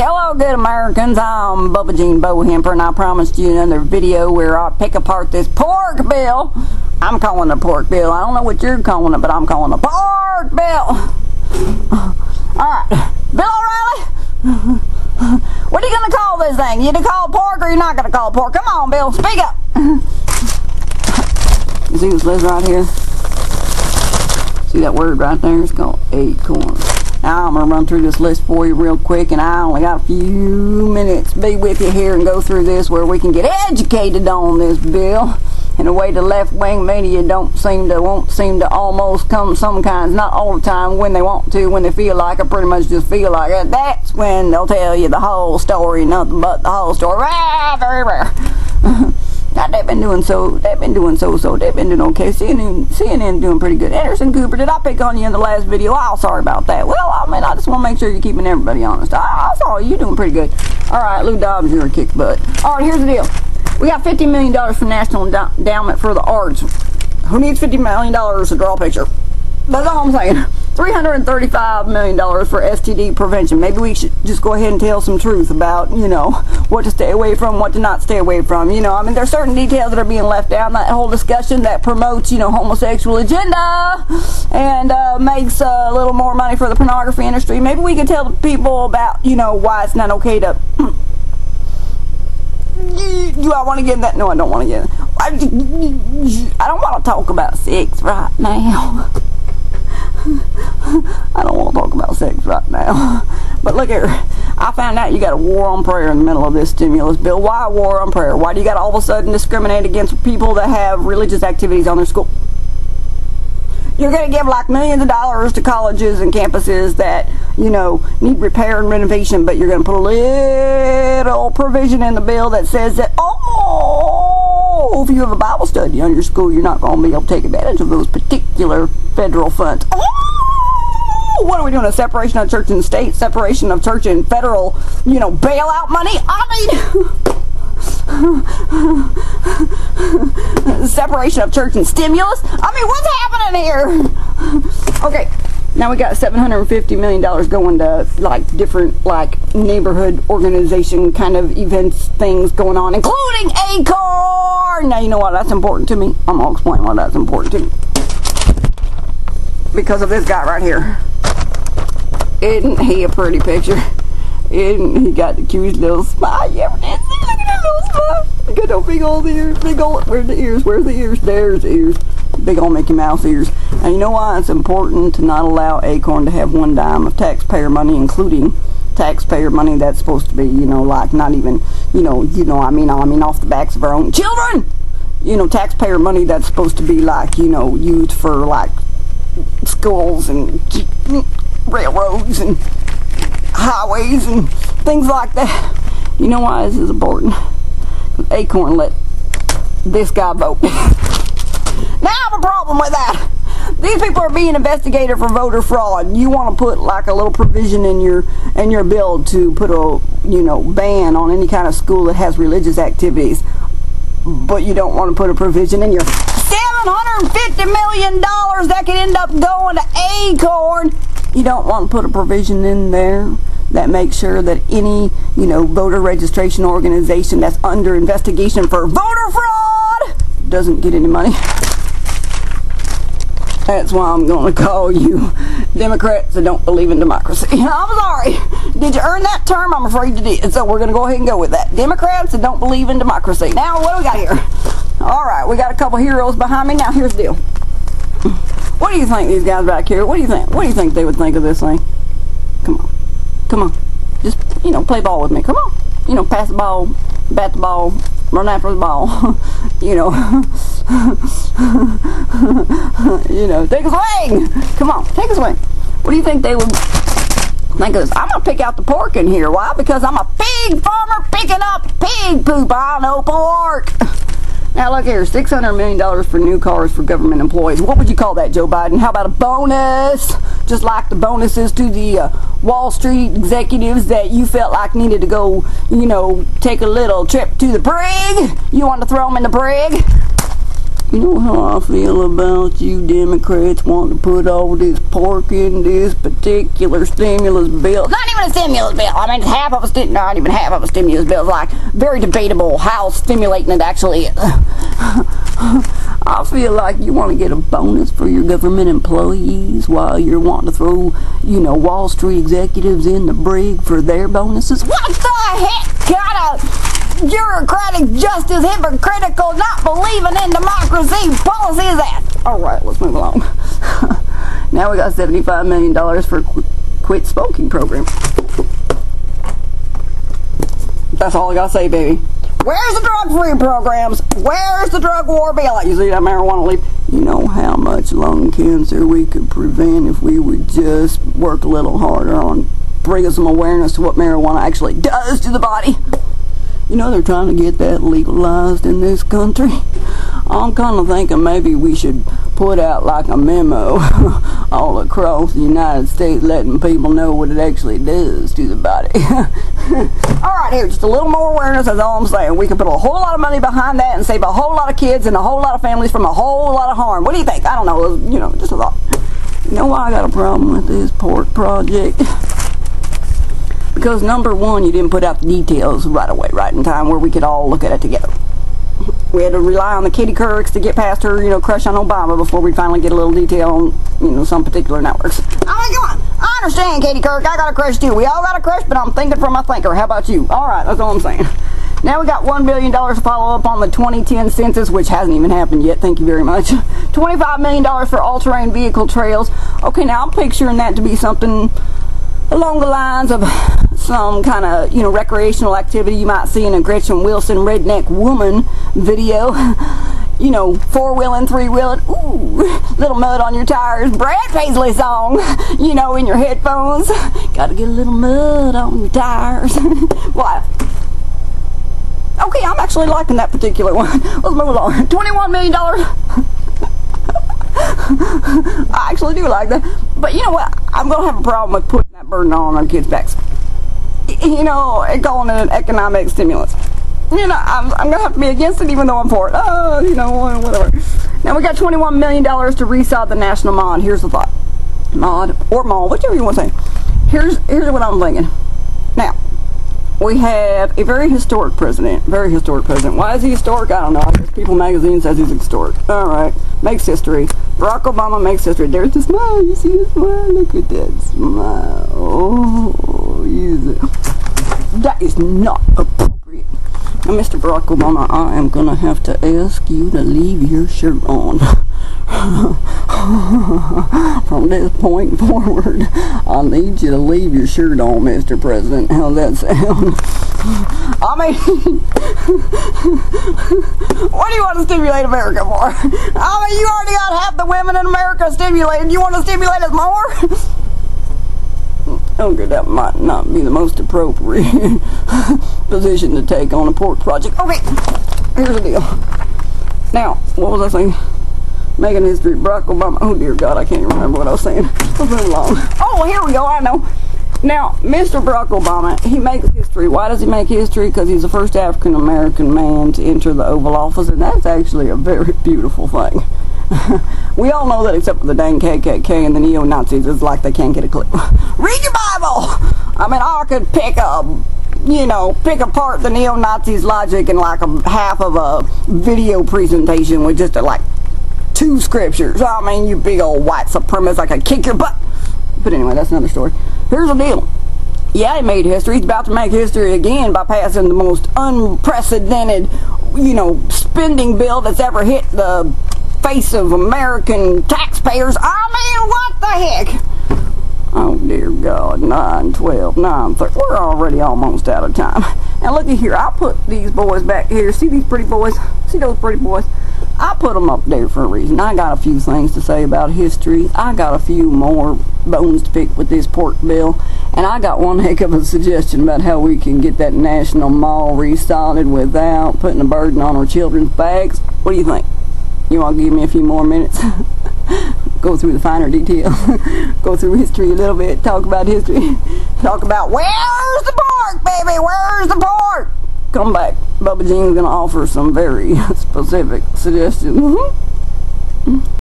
Hello, good Americans. I'm Bubba Jean Bohemper, and I promised you another video where I pick apart this pork bill. I'm calling it a pork bill. I don't know what you're calling it, but I'm calling it a pork bill. Alright, Bill O'Reilly? What are you going to call this thing? You going to call it pork or you're not going to call it pork? Come on, Bill, speak up. You see this list right here? See that word right there? It's called ACORN. Now I'm going to run through this list for you real quick, and I only got a few minutes to be with you here and go through this where we can get educated on this bill in a way the left-wing media won't seem to almost come sometimes, not all the time, when they want to, when they feel like it, pretty much just feel like it. That's when they'll tell you the whole story, nothing but the whole story. Very rare. Now, they've been doing okay. CNN doing pretty good. Anderson Cooper, did I pick on you in the last video? Oh, sorry about that. Well, I mean, I just want to make sure you're keeping everybody honest. I saw you doing pretty good. Alright, Lou Dobbs, you're a kick butt. Alright, here's the deal. We got $50 million for National Endowment for the Arts. Who needs $50 million to draw a picture? That's all I'm saying. $335 million for STD prevention. Maybe we should just go ahead and tell some truth about, you know, what to stay away from, what to not stay away from. You know, I mean, there's certain details that are being left out. That whole discussion that promotes, you know, homosexual agenda and makes a little more money for the pornography industry. Maybe we could tell the people about, you know, why it's not okay to... Do I want to get that? No, I don't want to get it. I don't want to talk about sex right now. I don't want to talk about sex right now. But look here, I found out you got a war on prayer in the middle of this stimulus bill. Why a war on prayer? Why do you got to all of a sudden discriminate against people that have religious activities on their school? You're going to give like millions of dollars to colleges and campuses that, you know, need repair and renovation, but you're going to put a little provision in the bill that says that, if you have a Bible study on your school, you're not going to be able to take advantage of those particular federal funds. What are we doing? A separation of church and state, separation of church and federal, you know, bailout money? Separation of church and stimulus? I mean, what's happening here? Okay, now we got $750 million going to, like, different, like, neighborhood organization kind of events, things going on, including ACORN! Now, you know why that's important to me? I'm going to explain why that's important to me. Because of this guy right here. Isn't he a pretty picture? Isn't he got the cutest little smile you ever did? Look at that little smile. Look at those big old ears. Big old, where's the ears? Where's the ears? There's the ears. Big old Mickey Mouse ears. And you know why it's important to not allow ACORN to have one dime of taxpayer money, including taxpayer money that's supposed to be, you know, like not even, I mean off the backs of our own children. You know, taxpayer money that's supposed to be like, you know, used for like schools and railroads and highways and things like that. You know why this is important? Because ACORN let this guy vote. Now I have a problem with that. These people are being investigated for voter fraud. You want to put like a little provision in your bill to put a, you know, ban on any kind of school that has religious activities, but you don't want to put a provision in your $750 million that could end up going to ACORN. You don't want to put a provision in there that makes sure that any, you know, voter registration organization that's under investigation for voter fraud doesn't get any money. That's why I'm going to call you Democrats that don't believe in democracy. I'm sorry. Did you earn that term? I'm afraid you did. So we're going to go ahead and go with that. Democrats that don't believe in democracy. Now, what do we got here? Alright, we got a couple heroes behind me. Now, here's the deal. What do you think, these guys back here? What do you think? What do you think they would think of this thing? Come on. Come on. Just, you know, play ball with me. Come on. You know, pass the ball, bat the ball, run after the ball. You know. You know, take a swing. Come on, take a swing. What do you think they would think of this? I'm going to pick out the pork in here. Why? Because I'm a pig farmer picking up pig poop. I know pork. Now look here, $600 million for new cars for government employees. What would you call that, Joe Biden? How about a bonus? Just like the bonuses to the Wall Street executives that you felt like needed to go, you know, take a little trip to the brig. You want to throw them in the brig? You know how I feel about you Democrats wanting to put all this pork in this particular stimulus bill. Not even a stimulus bill. I mean, half of a not even half of a stimulus bill. It's like very debatable how stimulating it actually is. I feel like you want to get a bonus for your government employees while you're wanting to throw, you know, Wall Street executives in the brig for their bonuses. What the heck kind of bureaucratic justice, hypocritical, not believing in democracy policy is that? Alright, let's move along. Now we got $75 million for quit smoking program. That's all I gotta say, baby. Where's the drug-free programs? Where's the drug war bill? You see that marijuana leaf? You know how much lung cancer we could prevent if we would just work a little harder on bringing some awareness to what marijuana actually does to the body. You know they're trying to get that legalized in this country. I'm kind of thinking maybe we should put out like a memo all across the United States letting people know what it actually does to the body. Alright, here, just a little more awareness, that's all I'm saying. We can put a whole lot of money behind that and save a whole lot of kids and a whole lot of families from a whole lot of harm. What do you think? I don't know, you know, just a thought. You know why I got a problem with this pork project? Because number one, you didn't put out the details right away, right in time where we could all look at it together. We had to rely on the Katie Courics to get past her, you know, crush on Obama before we'd finally get a little detail on, you know, some particular networks. I mean, come on. I understand, Katie Couric. I got a crush too. We all got a crush, but I'm thinking from my thinker. How about you? Alright, that's all I'm saying. Now we got $1 billion to follow up on the 2010 census, which hasn't even happened yet. Thank you very much. $25 million for all-terrain vehicle trails. Okay, now I'm picturing that to be something along the lines of some kind of, you know, recreational activity you might see in a Gretchen Wilson Redneck Woman video. You know, four-wheeling, three-wheeling, ooh, little mud on your tires, Brad Paisley song, you know, in your headphones. Gotta get a little mud on your tires. What? Okay, I'm actually liking that particular one. Let's move along. $21 million. I actually do like that. But you know what? I'm going to have a problem with putting that burden on our kids' backs. You know, and calling it an economic stimulus. You know, I'm going to have to be against it even though I'm for it. Oh, you know, whatever. Now we got $21 million to resod the National Mall. Here's the thought. Mod or mall, whichever you want to say. Here's what I'm thinking. Now, we have a very historic president. Very historic president. Why is he historic? I don't know. I guess People magazine says he's historic. Alright. Makes history. Barack Obama makes history. There's the smile. You see the smile? Look at that smile. Oh, that is not appropriate. Now, Mr. Barack Obama, I am going to have to ask you to leave your shirt on. From this point forward, I need you to leave your shirt on, Mr. President. How's that sound? I mean, what do you want to stimulate America for? I mean, you already got half the women in America stimulated. You want to stimulate us more? Okay, that might not be the most appropriate position to take on a pork project. Okay, here's the deal. Now, what was I saying? Making history. Barack Obama. Oh dear God, I can't even remember what I was saying. Let's move along. Oh, here we go. I know. Now, Mr. Barack Obama, he makes history. Why does he make history? Because he's the first African American man to enter the Oval Office, and that's actually a very beautiful thing. We all know that except for the dang KKK and the neo-Nazis, it's like they can't get a clue. Read your Bible! I mean, I could pick apart the neo-Nazis' logic in like half of a video presentation with just like 2 scriptures. I mean, you big old white supremacist, I could kick your butt. But anyway, that's another story. Here's the deal. Yeah, he made history. He's about to make history again by passing the most unprecedented, you know, spending bill that's ever hit the face of American taxpayers. I mean, what the heck? Oh, dear God. 9/12, 9/30. We're already almost out of time. Now, looky here. I put these boys back here. See these pretty boys? See those pretty boys? I put them up there for a reason. I got a few things to say about history. I got a few more bones to pick with this pork bill. And I got one heck of a suggestion about how we can get that National Mall resodded without putting a burden on our children's backs. What do you think? You want to give me a few more minutes? Go through the finer details. Go through history a little bit. Talk about history. Talk about where's the pork, baby? Where's the pork? Come back. Bubba Jean's gonna offer some very specific suggestions.